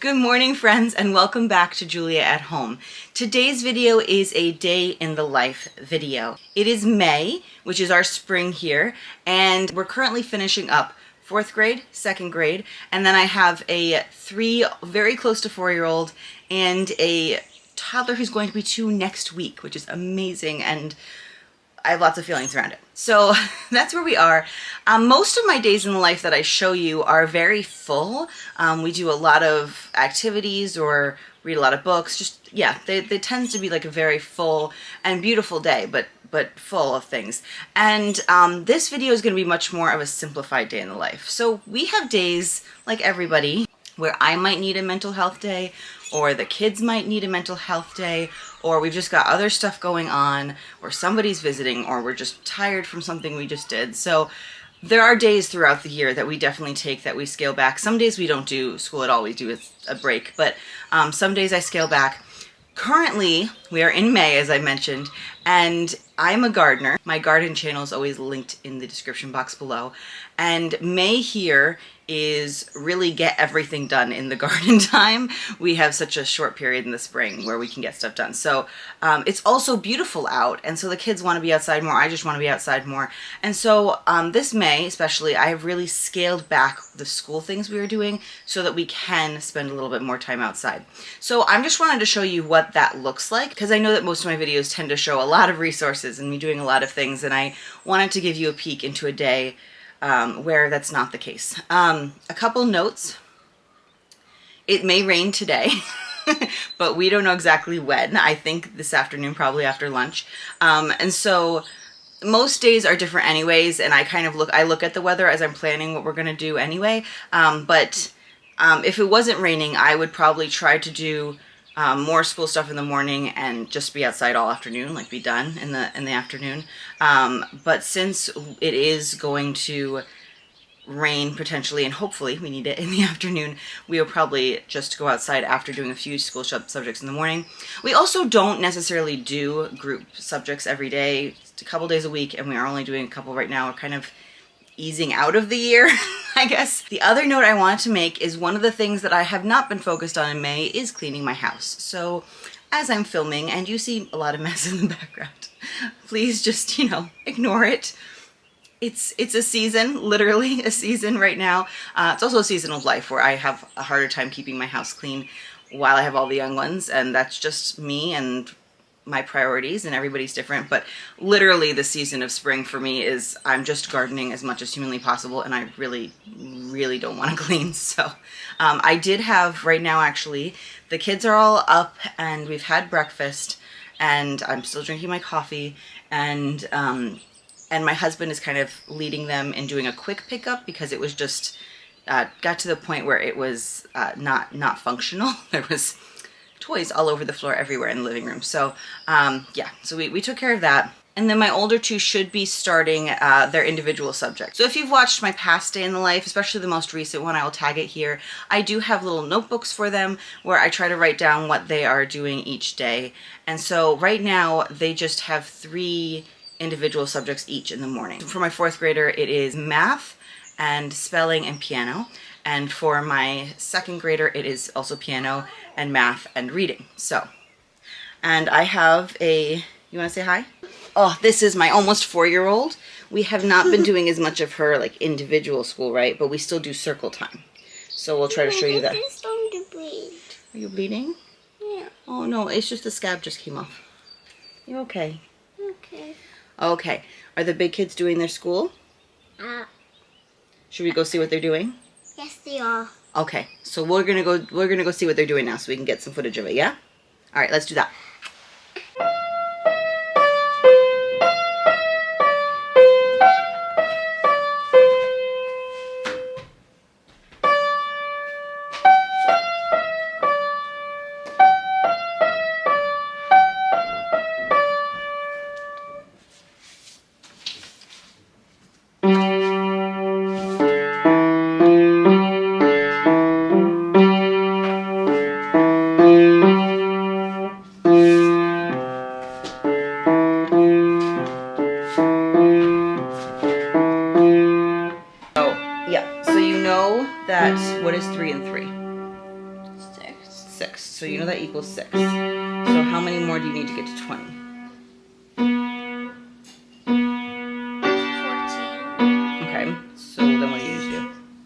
Good morning, friends, and welcome back to Julia at Home. Today's video is a day in the life video. It is May, which is our spring here, and we're currently finishing up 4th grade, 2nd grade, and then I have a 3 very close to 4-year-old and a toddler who's going to be 2 next week, which is amazing, and I have lots of feelings around it. So that's where we are. Most of my days in the life that I show you are very full. We do a lot of activities or read a lot of books. Just, yeah, they tend to be like a very full and beautiful day, but full of things. And this video is going to be much more of a simplified day in the life. So we have days, like everybody, where I might need a mental health day, or the kids might need a mental health day, or we've just got other stuff going on, or somebody's visiting, or we're just tired from something we just did. So there are days throughout the year that we definitely take, that we scale back. Some days we don't do school at all, we do a break, but some days I scale back. Currently, we are in May, as I mentioned, and I'm a gardener. My garden channel is always linked in the description box below. And May here is really get everything done in the garden time. We have such a short period in the spring where we can get stuff done. So it's also beautiful out, and so the kids want to be outside more. I just want to be outside more. And so this May especially, I have really scaled back the school things we were doing so that we can spend a little bit more time outside. So I'm just wanted to show you what that looks like, because I know that most of my videos tend to show a lot of resources and me doing a lot of things, and I wanted to give you a peek into a day where that's not the case. A couple notes. It may rain today, but we don't know exactly when. I think this afternoon, probably after lunch. And so most days are different anyways, and I look at the weather as I'm planning what we're going to do anyway. But if it wasn't raining, I would probably try to do more school stuff in the morning and just be outside all afternoon, like be done in the afternoon. But since it is going to rain potentially, and hopefully we need it in the afternoon, we will probably just go outside after doing a few school subjects in the morning. We also don't necessarily do group subjects every day. It's a couple days a week, and we are only doing a couple right now. We're kind of easing out of the year, I guess. The other note I wanted to make is one of the things that I have not been focused on in May is cleaning my house. So as I'm filming and you see a lot of mess in the background, please just, ignore it. It's a season, literally a season right now. It's also a season of life where I have a harder time keeping my house clean while I have all the young ones, and that's just me and my priorities, and everybody's different. But literally the season of spring for me is I'm just gardening as much as humanly possible, and I really don't want to clean. So I did have, right now actually, the kids are all up and we've had breakfast, and I'm still drinking my coffee, and my husband is kind of leading them in doing a quick pickup, because it was just got to the point where it was not functional. There was toys all over the floor everywhere in the living room. So yeah, so we took care of that. And then my older 2 should be starting their individual subjects. So if you've watched my past day in the life, especially the most recent one, I will tag it here. I do have little notebooks for them where I try to write down what they are doing each day. And so right now they just have 3 individual subjects each in the morning. For my 4th grader, it is math and spelling and piano. And for my 2nd grader, it is also piano and math and reading. So, and I have you want to say hi? Oh, this is my almost 4-year-old. We have not been doing as much of her like individual school, right? But we still do circle time. So we'll try to show you that. It's going to bleed. Are you bleeding? Yeah. Oh no, it's just the scab just came off. You okay? Okay. Okay. Are the big kids doing their school? Should we go see what they're doing? Yes, they are. Okay, so we're gonna go see what they're doing now, so we can get some footage of it, yeah? All right, let's do that. 6. So you know that equals 6. So how many more do you need to get to 20? 14. Okay, so then what do you need to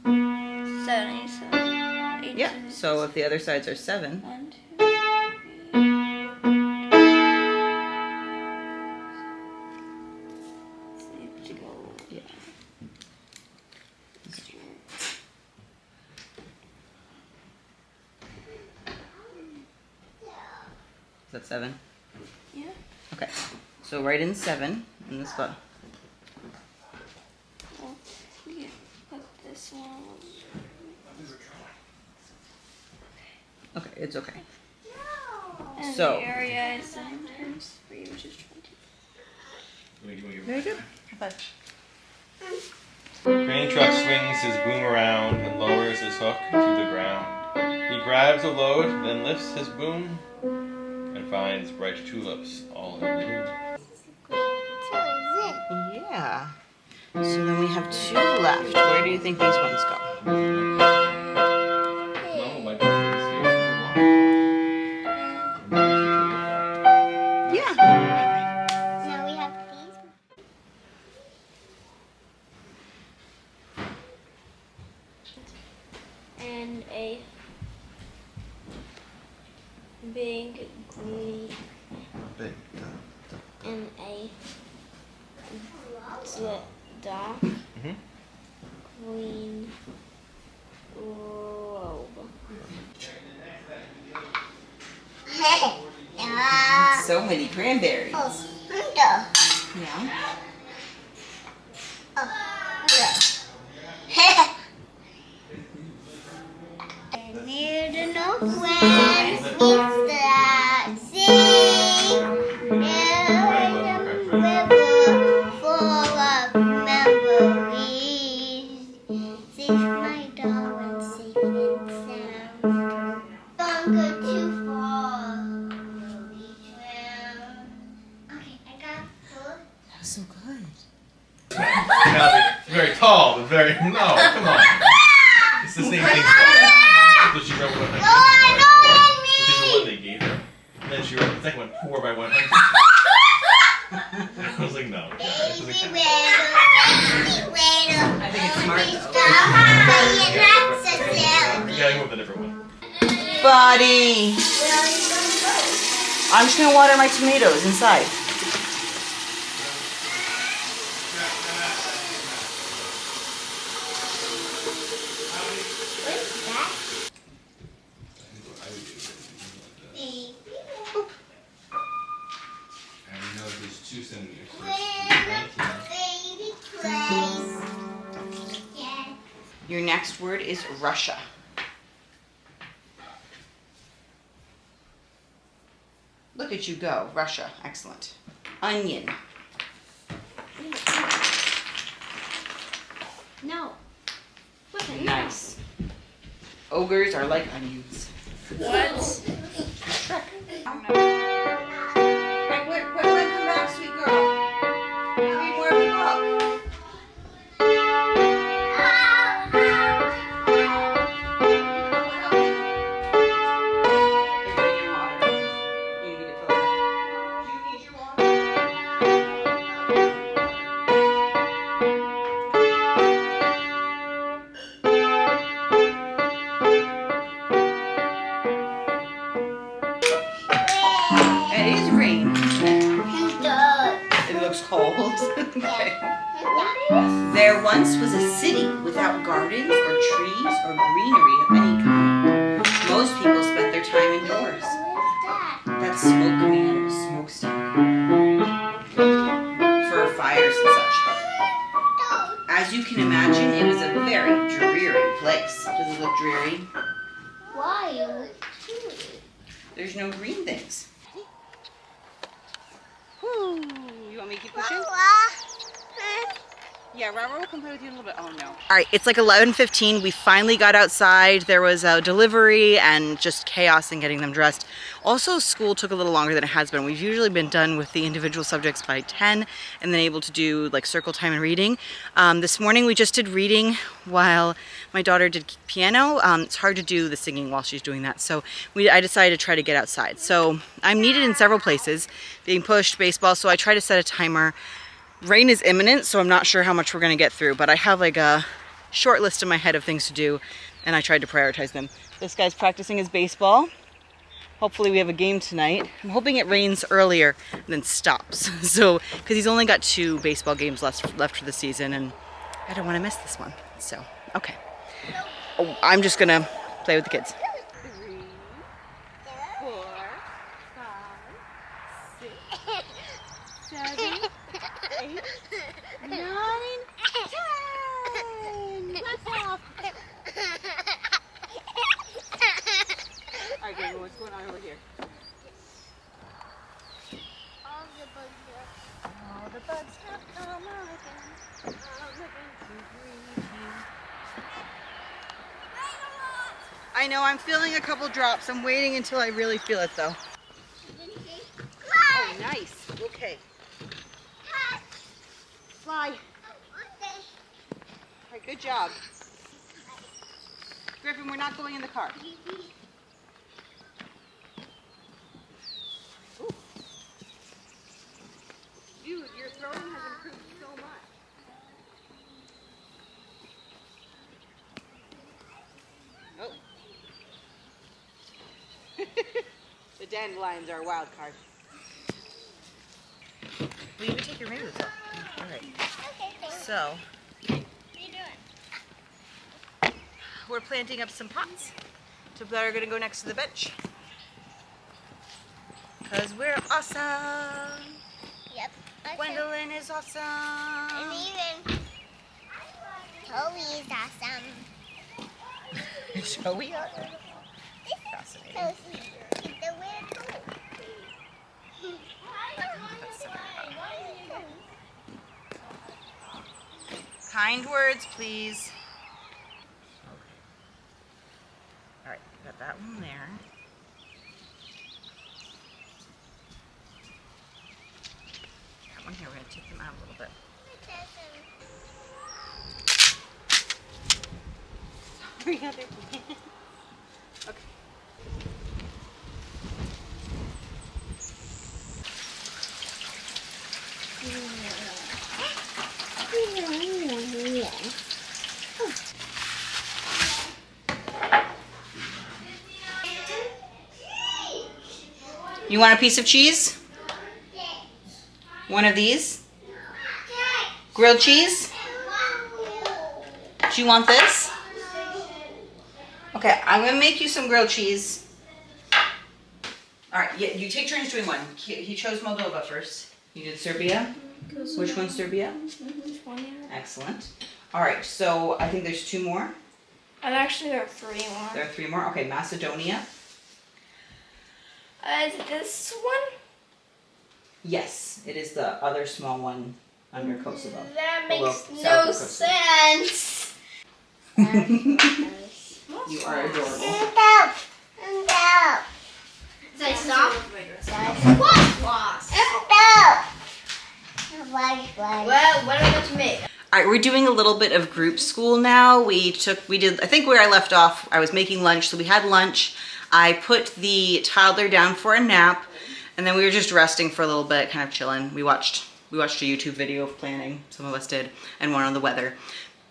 do? 77. Yeah, so if the other sides are 7. 1, 2, 3. Yeah. Is that 7? Yeah. Okay, so write in 7 in the spot. Well, we can put this one. Okay, it's okay. And So- the area is 9 times 3, which is 20. Very good. Crane truck swings his boom around and lowers his hook to the ground. He grabs a load, then lifts his boom and finds bright tulips all in bloom. Yeah. So then we have 2 left. Where do you think these ones go? Yeah. Now we have these. And a big green and a dark green robe. So many cranberries. Yeah. Near the northwest is that sea, near the river full of memories. Safe, my darling, safe and sound. Don't go too far. We'll be drowned. Okay, I got food. That was so good. Very tall, but very no. Come on, it's the same thing. So she wrote one, which is the one they gave her. And then she wrote the second one 4 by 100. I was like, no. I think it's smart You gotta go with a different one. Buddy. I'm just gonna water my tomatoes inside. Your next word is Russia. Look at you go, Russia. Excellent. Onion. No. Nice. Ogres are like onions. What? Shrek. Wait, come back, sweet girl. Read more of the book. It is rain, isn't it? It looks cold. Okay. There once was a city without gardens or trees or greenery of any kind. Most people spent their time indoors. That's smoke coming out of a smokestack for fires and such. As you can imagine, it was a very dreary place. Does it look dreary? Why? There's no green things. Whew. You want me to keep pushing? Yeah, Robert will come play with you in a little bit. Oh no. All right, it's like 11:15. We finally got outside. There was a delivery and just chaos in getting them dressed. Also, school took a little longer than it has been. We've usually been done with the individual subjects by 10 and then able to do like circle time and reading. This morning we just did reading while my daughter did piano. It's hard to do the singing while she's doing that. So I decided to try to get outside. So I'm needed in several places, being pushed, baseball. So I try to set a timer. Rain is imminent, so I'm not sure how much we're going to get through, but I have like a short list in my head of things to do, and I tried to prioritize them. This guy's practicing his baseball. Hopefully we have a game tonight. I'm hoping it rains earlier than stops. So, because he's only got 2 baseball games left for the season, and I don't want to miss this one. So, okay. Oh, I'm just going to play with the kids. 3, 4, 5, 6, 7, 8, 9, 10. What's up? Alright, Gabriel, what's going on over here? All the bugs are. All the bugs have come again. I'm looking to greet you. I know, I'm feeling a couple drops. I'm waiting until I really feel it though. Oh, nice. Okay. Fly. All right, good job. Griffin, we're not going in the car. Ooh. Dude, your throwing has improved so much. Oh. The dandelions are a wild card. Will you take your rainbows off? All right. So, we're planting up some pots that are going to go next to the bench. Because we're awesome. Yep. Okay. Gwendolyn is awesome. And even Toby is awesome. Shall we? Fascinating. He's the weird toy. Kind words, please. Okay. All right, got that one there. That one here, we're going to take them out a little bit. Sorry, other plant. Okay. You want a piece of cheese? One of these? Grilled cheese? Do you want this? Okay, I'm gonna make you some grilled cheese. All right, yeah, you take turns doing one. He chose Moldova first. You did Serbia? Which one's Serbia? Excellent. All right, so I think there's 2 more. And actually there are 3 more. There are 3 more. Okay, Macedonia. Is it this one? Yes, it is the other small one under Kosovo. That Below makes South no of Kosovo. sense. You are adorable. Say stop. Well, what am I going to make? All right, we're doing a little bit of group school now. I think where I left off, I was making lunch, so we had lunch. I put the toddler down for a nap, and then we were just resting for a little bit, kind of chilling. We watched a YouTube video of planning, some of us did, and one on the weather.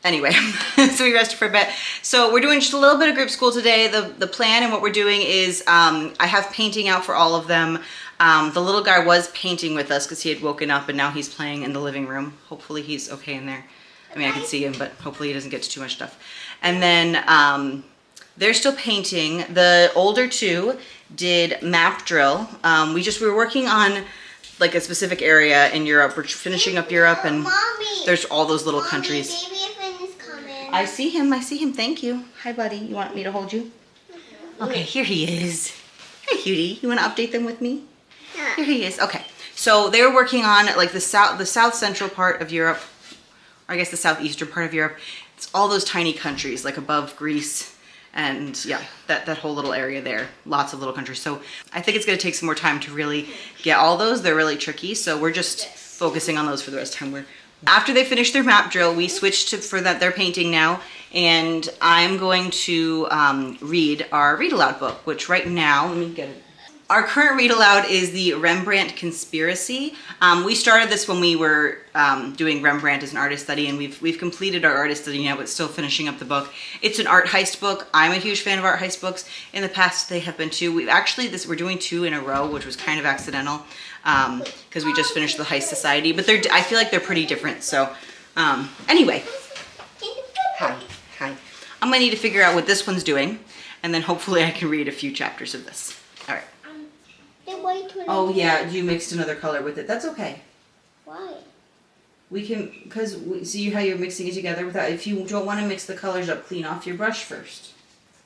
Anyway, so we rested for a bit. So we're doing just a little bit of group school today. The plan and what we're doing is I have painting out for all of them. The little guy was painting with us because he had woken up and now he's playing in the living room. Hopefully he's okay in there. I mean, I can see him, but hopefully he doesn't get to too much stuff. And then they're still painting. The older 2 did map drill. We were working on like a specific area in Europe. We're finishing up Europe and there's all those little countries. Baby Finn is coming. I see him. Thank you. Hi, buddy. You want me to hold you? Okay, here he is. Hi, cutie. You want to update them with me? Here he is. Okay. So they were working on like the south central part of Europe. I guess the southeastern part of Europe. It's all those tiny countries like above Greece and yeah, that whole little area there. Lots of little countries. So I think it's going to take some more time to really get all those. They're really tricky. So we're just focusing on those for the rest of the time. After they finish their map drill, we switched to for that they're painting now, and I'm going to read our read aloud book, which right now, let me get it. Our current read aloud is the Rembrandt Conspiracy. We started this when we were doing Rembrandt as an artist study, and we've completed our artist study now, but still finishing up the book. It's an art heist book. I'm a huge fan of art heist books. In the past, they have been too. We're doing 2 in a row, which was kind of accidental because we just finished the Heist Society. But I feel like they're pretty different. So anyway, hi. I'm gonna need to figure out what this one's doing, and then hopefully I can read a few chapters of this. All right. Oh yeah, you mixed another color with it. That's okay. Why? We can, because see how you're mixing it together without, if you don't want to mix the colors up, clean off your brush first.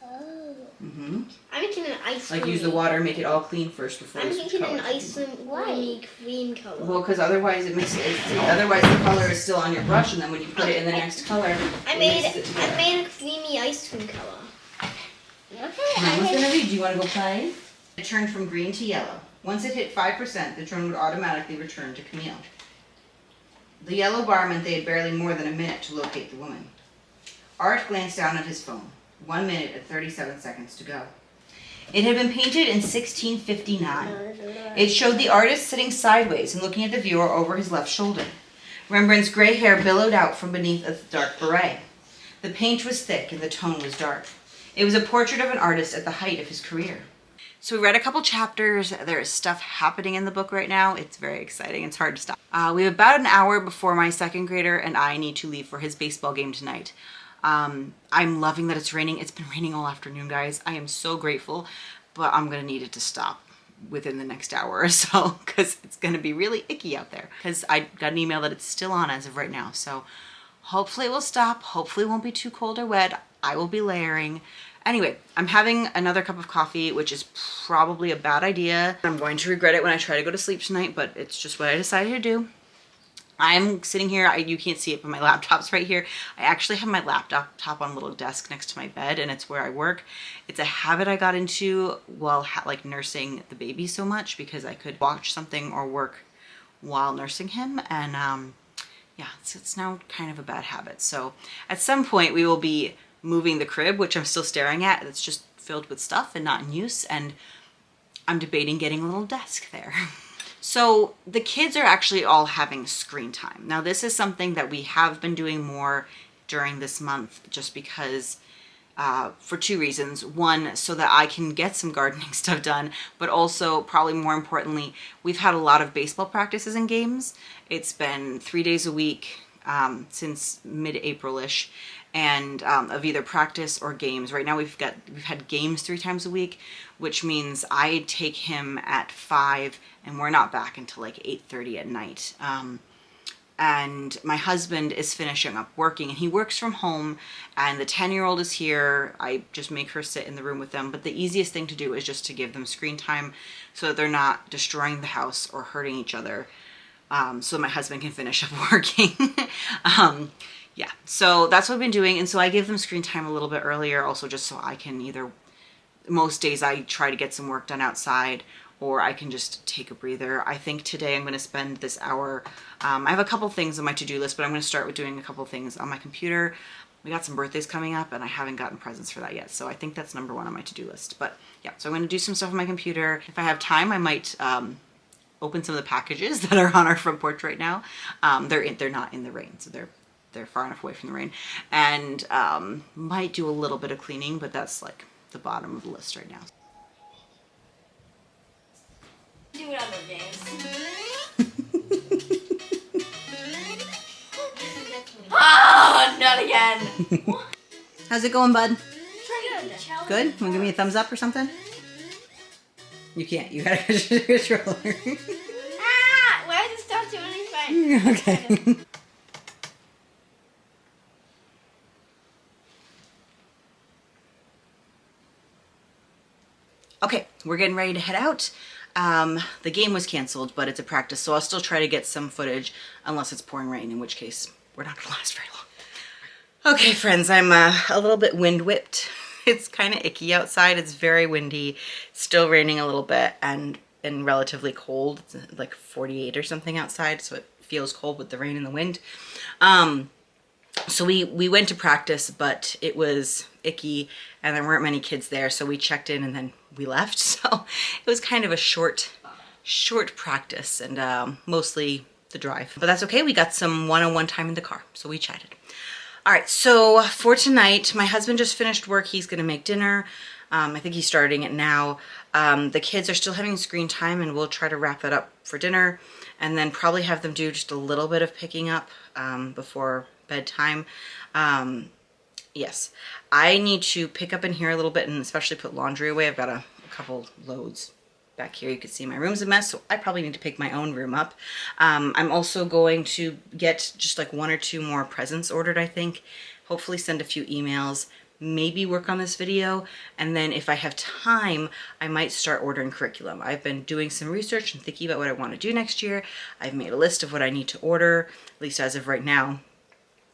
Oh. Mm-hmm. I'm making an ice cream. Like use the water, make it all clean first before I'm you making an color. ice cream color. Well, because otherwise otherwise the color is still on your brush, and then when you put it in the next color, I made a creamy ice cream color. Mama's gonna read. Do you want to go play? It turned from green to yellow. Once it hit 5%, the drone would automatically return to Camille. The yellow bar meant they had barely more than a minute to locate the woman. Art glanced down at his phone. 1 minute and 37 seconds to go. It had been painted in 1659. It showed the artist sitting sideways and looking at the viewer over his left shoulder. Rembrandt's gray hair billowed out from beneath a dark beret. The paint was thick and the tone was dark. It was a portrait of an artist at the height of his career. So we read a couple chapters. There is stuff happening in the book right now. It's very exciting. It's hard to stop. We have about an hour before my 2nd grader and I need to leave for his baseball game tonight. I'm loving that it's raining. It's been raining all afternoon, guys. I am so grateful, but I'm gonna need it to stop within the next hour or so because it's gonna be really icky out there. Because I got an email that it's still on as of right now. So hopefully it will stop. Hopefully it won't be too cold or wet. I will be layering. Anyway, I'm having another cup of coffee, which is probably a bad idea. I'm going to regret it when I try to go to sleep tonight, but it's just what I decided to do. I'm sitting here, you can't see it, but my laptop's right here. I actually have my laptop on a little desk next to my bed, and it's where I work. It's a habit I got into while like nursing the baby so much, because I could watch something or work while nursing him, and yeah, it's now kind of a bad habit. So at some point we will be moving the crib, which I'm still staring at. It's just filled with stuff and not in use, and I'm debating getting a little desk there. So the kids are actually all having screen time. Now this is something that we have been doing more during this month, just because for 2 reasons. One, so that I can get some gardening stuff done, but also probably more importantly, we've had a lot of baseball practices and games. It's been 3 days a week since mid-April-ish, and of either practice or games. Right now we've had games 3 times a week, which means I take him at 5 and we're not back until like 8:30 at night. And my husband is finishing up working, and he works from home, and the 10-year-old is here. I just make her sit in the room with them, but the easiest thing to do is just to give them screen time so that they're not destroying the house or hurting each other, so my husband can finish up working. Yeah, so that's what I've been doing, and so I give them screen time a little bit earlier, also just so I can most days I try to get some work done outside, or I can just take a breather. I think today I'm going to spend this hour, I have a couple things on my to-do list, but I'm going to start with doing a couple things on my computer. We got some birthdays coming up, and I haven't gotten presents for that yet, so I think that's number 1 on my to-do list. But yeah, so I'm going to do some stuff on my computer. If I have time, I might open some of the packages that are on our front porch right now. They're not in the rain, so they're far enough away from the rain, and might do a little bit of cleaning, but that's like the bottom of the list right now. Do it on the games. Oh, not again. How's it going, bud? Good. Good? Want to give me a thumbs up or something? You can't. You gotta push the controller. Ah! Why does it stop doing anything? Okay. Okay, we're getting ready to head out. The game was canceled, but it's a practice, so I'll still try to get some footage, unless it's pouring rain, in which case we're not gonna last very long. Okay, friends, I'm a little bit wind whipped. It's kind of icky outside. It's very windy, still raining a little bit, and relatively cold. It's like 48 or something outside, so it feels cold with the rain and the wind. So we went to practice, but it was icky and there weren't many kids there, so we checked in and then we left. So it was kind of a short practice, and mostly the drive. But that's okay, we got some one-on-one time in the car, so we chatted. All right, so for tonight, my husband just finished work. He's gonna make dinner. I think he's starting it now. The kids are still having screen time, and we'll try to wrap that up for dinner and then probably have them do just a little bit of picking up before bedtime. Yes, I need to pick up in here a little bit and especially put laundry away. I've got a couple loads back here. You can see my room's a mess, so I probably need to pick my own room up. I'm also going to get just like 1 or 2 more presents ordered, I think. Hopefully send a few emails, maybe work on this video, and then if I have time, I might start ordering curriculum. I've been doing some research and thinking about what I want to do next year. I've made a list of what I need to order, at least as of right now.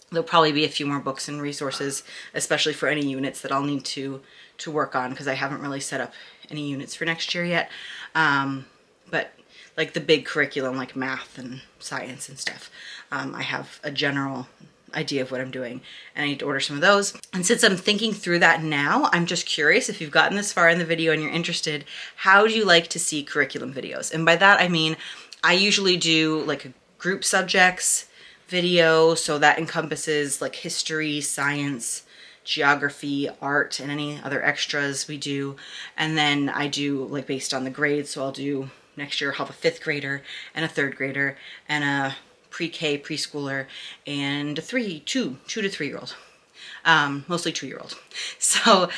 There'll probably be a few more books and resources, especially for any units that I'll need to work on, because I haven't really set up any units for next year yet. But like the big curriculum, like math and science and stuff, I have a general idea of what I'm doing, and I need to order some of those. And since I'm thinking through that now, I'm just curious, if you've gotten this far in the video and you're interested, how do you like to see curriculum videos? And by that I mean, I usually do like a group subjects video, so that encompasses like history, science, geography, art, and any other extras we do. And then I do like based on the grades, so I'll do next year I'll have a 5th grader and a 3rd grader and a pre-K preschooler and a 2 to 3-year-old. Mostly 2-year-old. So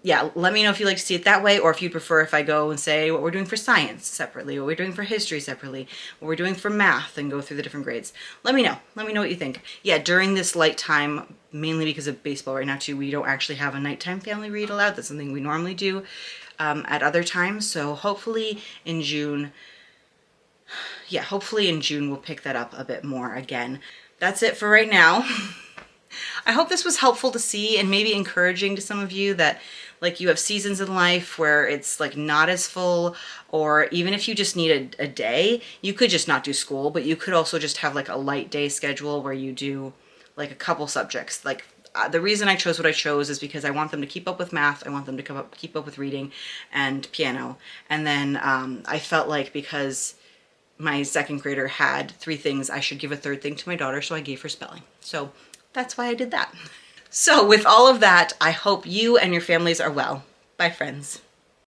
yeah, let me know if you like to see it that way, or if you prefer if I go and say what we're doing for science separately, what we're doing for history separately, what we're doing for math, and go through the different grades. Let me know what you think. Yeah, during this light time, mainly because of baseball right now too, we don't actually have a nighttime family read aloud. That's something we normally do at other times. So hopefully in June, we'll pick that up a bit more again. That's it for right now. I hope this was helpful to see and maybe encouraging to some of you that like you have seasons in life where it's like not as full, or even if you just need a day, you could just not do school, but you could also just have like a light day schedule where you do like a couple subjects. Like the reason I chose what I chose is because I want them to keep up with math, I want them to keep up with reading and piano. And then I felt like because my 2nd grader had 3 things, I should give a 3rd thing to my daughter, so I gave her spelling. So that's why I did that. So with all of that, I hope you and your families are well. Bye, friends.